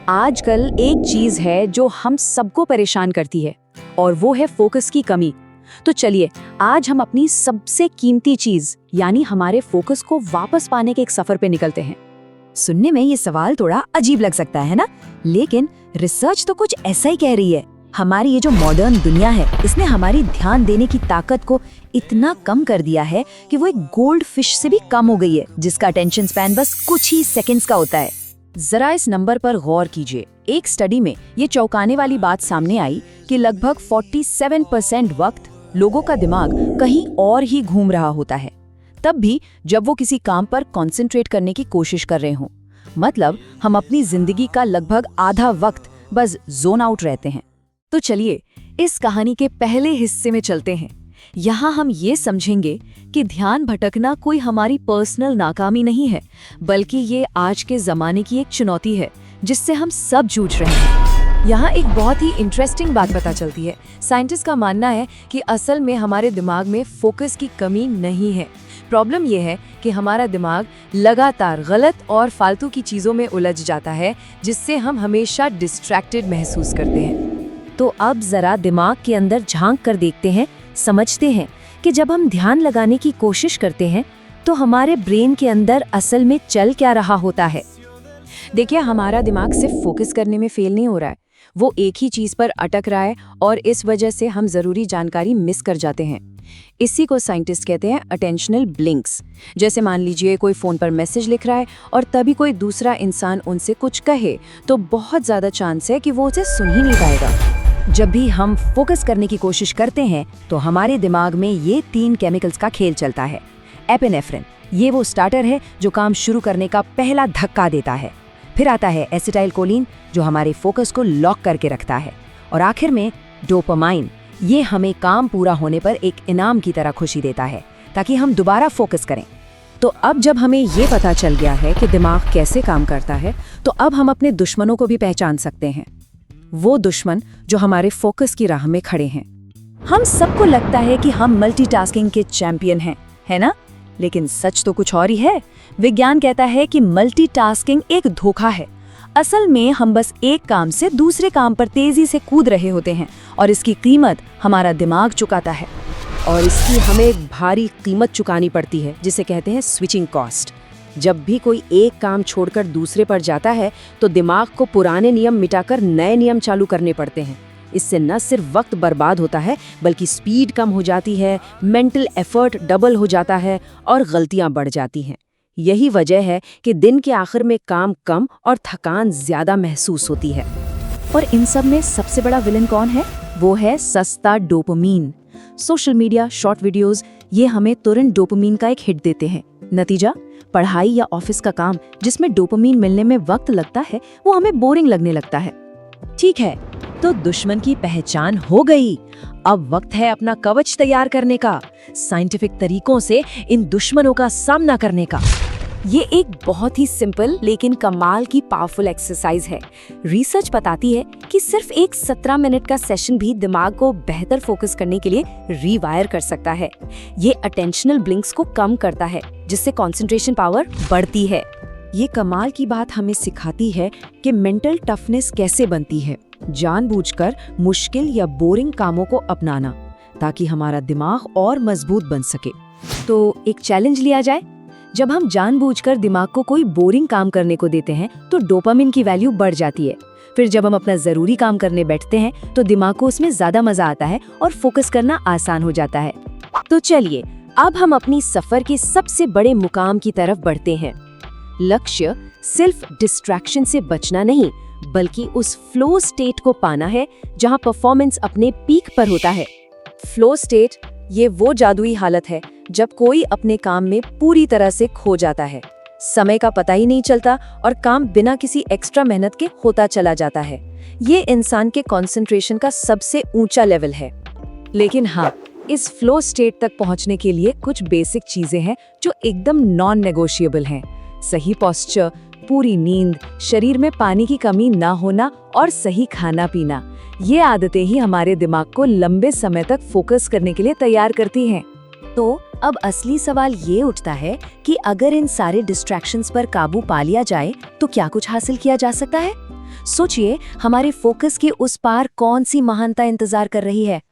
आजकल एक चीज है जो हम सबको परेशान करती है और वो है फोकस की कमी। तो चलिए आज हम अपनी सबसे कीमती चीज यानी हमारे फोकस को वापस पाने के एक सफर पे निकलते हैं। सुनने में ये सवाल थोड़ा अजीब लग सकता है ना, लेकिन रिसर्च तो कुछ ऐसा ही कह रही है। हमारी ये जो मॉडर्न दुनिया है, इसने हमारी ध्यान देने की ताकत को इतना कम कर दिया है कि वो एक गोल्ड फिश से भी कम हो गई है, जिसका अटेंशन स्पैन बस कुछ ही सेकंड्स का होता है। जरा इस नंबर पर गौर कीजिए। एक स्टडी में ये चौंकाने वाली बात सामने आई कि लगभग 47% वक्त लोगों का दिमाग कहीं और ही घूम रहा होता है, तब भी जब वो किसी काम पर कंसंट्रेट करने की कोशिश कर रहे हों। मतलब हम अपनी जिंदगी का लगभग आधा वक्त बस जोन आउट रहते हैं। तो चलिए इस कहानी के पहले हिस्से में चलते हैं। यहाँ हम ये समझेंगे कि ध्यान भटकना कोई हमारी पर्सनल नाकामी नहीं है, बल्कि ये आज के ज़माने की एक चुनौती है जिससे हम सब जूझ रहे हैं। यहाँ एक बहुत ही इंटरेस्टिंग बात पता चलती है। साइंटिस्ट का मानना है कि असल में हमारे दिमाग में फोकस की कमी नहीं है। प्रॉब्लम यह है कि हमारा दिमाग लगातार गलत और फालतू की चीज़ों में उलझ जाता है, जिससे हम हमेशा डिस्ट्रैक्टेड महसूस करते हैं। तो अब जरा दिमाग के अंदर झांक कर देखते हैं, समझते हैं कि जब हम ध्यान लगाने की कोशिश करते हैं तो हमारे ब्रेन के अंदर असल में चल क्या रहा होता है। देखिए, हमारा दिमाग सिर्फ फोकस करने में फेल नहीं हो रहा है, वो एक ही चीज पर अटक रहा है और इस वजह से हम जरूरी जानकारी मिस कर जाते हैं। इसी को साइंटिस्ट कहते हैं अटेंशनल ब्लिंक्स। जैसे मान लीजिए कोई फोन पर मैसेज लिख रहा है और तभी कोई दूसरा इंसान उनसे कुछ कहे तो बहुत ज्यादा चांस है कि वो उसे सुन ही नहीं पाएगा। जब भी हम फोकस करने की कोशिश करते हैं तो हमारे दिमाग में ये 3 केमिकल्स का खेल चलता है। एपिनेफ्रिन, ये वो स्टार्टर है जो काम शुरू करने का पहला धक्का देता है। फिर आता है एसिटाइलकोलिन, जो हमारे फोकस को लॉक करके रखता है। और आखिर में डोपामाइन, ये हमें काम पूरा होने पर एक इनाम की तरह खुशी देता है ताकि हम दोबारा फोकस करें। तो अब जब हमें ये पता चल गया है कि दिमाग कैसे काम करता है, तो अब हम अपने दुश्मनों को भी पहचान सकते हैं। वो दुश्मन जो हमारे फोकस की राह में खड़े हैं। हम सबको लगता है कि हम मल्टीटास्किंग के चैंपियन हैं, है ना? लेकिन सच तो कुछ और ही है। विज्ञान कहता है कि मल्टीटास्किंग एक धोखा है। असल में हम बस एक काम से दूसरे काम पर तेजी से कूद रहे होते हैं और इसकी कीमत हमारा दिमाग चुकाता है। और इसकी हमें एक भारी कीमत चुकानी पड़ती है, जिसे कहते हैं स्विचिंग कॉस्ट। जब भी कोई एक काम छोड़कर दूसरे पर जाता है तो दिमाग को पुराने नियम मिटाकर नए नियम चालू करने पड़ते हैं। इससे न सिर्फ वक्त बर्बाद होता है, बल्कि स्पीड कम हो जाती है, मेंटल एफर्ट डबल हो जाता है और गलतियां बढ़ जाती हैं। यही वजह है कि दिन के आखिर में काम कम और थकान ज्यादा महसूस होती है। और इन सब में सबसे बड़ा विलन कौन है? वो है सस्ता dopamine. Social media, short videos, ये हमें तुरंत डोपामीन का एक हिट देते हैं। नतीजा, पढ़ाई या ऑफिस का काम जिसमें डोपामीन मिलने में वक्त लगता है, वो हमें बोरिंग लगने लगता है। ठीक है, तो दुश्मन की पहचान हो गई। अब वक्त है अपना कवच तैयार करने का, साइंटिफिक तरीकों से इन दुश्मनों का सामना करने का। ये एक बहुत ही सिंपल लेकिन कमाल की पावरफुल एक्सरसाइज है। रिसर्च बताती है कि सिर्फ एक 17 मिनट का सेशन भी दिमाग को बेहतर फोकस करने के लिए रीवायर कर सकता है। ये अटेंशनल ब्लिंक्स को कम करता है, जिससे कंसंट्रेशन पावर बढ़ती है। ये कमाल की बात हमें सिखाती है कि मेंटल टफनेस कैसे बनती है। जानबूझकर मुश्किल या बोरिंग कामों को अपनाना, ताकि हमारा दिमाग और मजबूत बन सके। तो एक चैलेंज लिया जाए। जब हम जानबूझकर दिमाग को कोई बोरिंग काम करने को देते हैं तो डोपामिन की वैल्यू बढ़ जाती है। फिर जब हम अपना जरूरी काम करने बैठते हैं तो दिमाग को उसमें ज्यादा मजा आता है और फोकस करना आसान हो जाता है। तो चलिए अब हम अपनी सफर के सबसे बड़े मुकाम की तरफ बढ़ते हैं। लक्ष्य सिर्फ डिस्ट्रैक्शन से बचना नहीं, बल्कि उस फ्लो स्टेट को पाना है जहां परफॉर्मेंस अपने पीक पर होता है। फ्लो स्टेट ये वो जादुई हालत है जब कोई अपने काम में पूरी तरह से खो जाता है, समय का पता ही नहीं चलता और काम बिना किसी एक्स्ट्रा मेहनत के होता चला जाता है। ये इंसान के कंसंट्रेशन का सबसे ऊंचा लेवल है। लेकिन हाँ, इस फ्लो स्टेट तक पहुंचने के लिए कुछ बेसिक चीजें हैं जो एकदम नॉन नेगोशिएबल हैं। सही पोस्चर, पूरी नींद, शरीर में पानी की कमी ना होना और सही खाना पीना, ये आदतें ही हमारे दिमाग को लंबे समय तक फोकस करने के लिए तैयार करती हैं। तो अब असली सवाल ये उठता है कि अगर इन सारे डिस्ट्रैक्शंस पर काबू पा लिया जाए तो क्या कुछ हासिल किया जा सकता है? सोचिए, हमारे फोकस के उस पार कौन सी महानता इंतजार कर रही है।